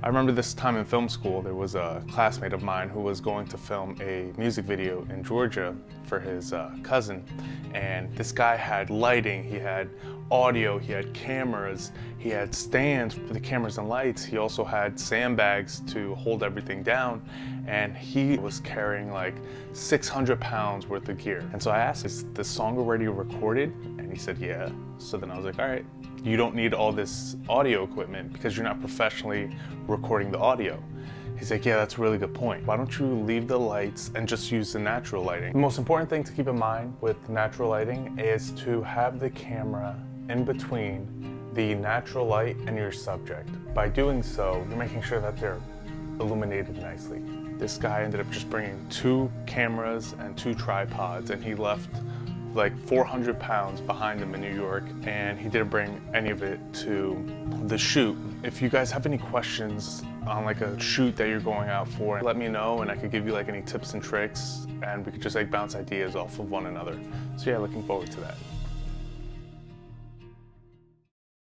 I remember this time in film school, there was a classmate of mine who was going to film a music video in Georgia for his cousin. And this guy had lighting, he had audio, he had cameras, he had stands for the cameras and lights. He also had sandbags to hold everything down. And he was carrying like 600 pounds worth of gear. And so I asked, is the song already recorded? And he said, yeah. So then I was like, all right, you don't need all this audio equipment because you're not professionally recording the audio. He's like, yeah, that's a really good point. Why don't you leave the lights and just use the natural lighting? The most important thing to keep in mind with natural lighting is to have the camera in between the natural light and your subject. By doing so, you're making sure that they're illuminated nicely. This guy ended up just bringing 2 cameras and 2 tripods, and he left like 400 pounds behind him in New York, and he didn't bring any of it to the shoot. If you guys have any questions on like a shoot that you're going out for, let me know and I could give you like any tips and tricks, and we could just like bounce ideas off of one another. So yeah, looking forward to that.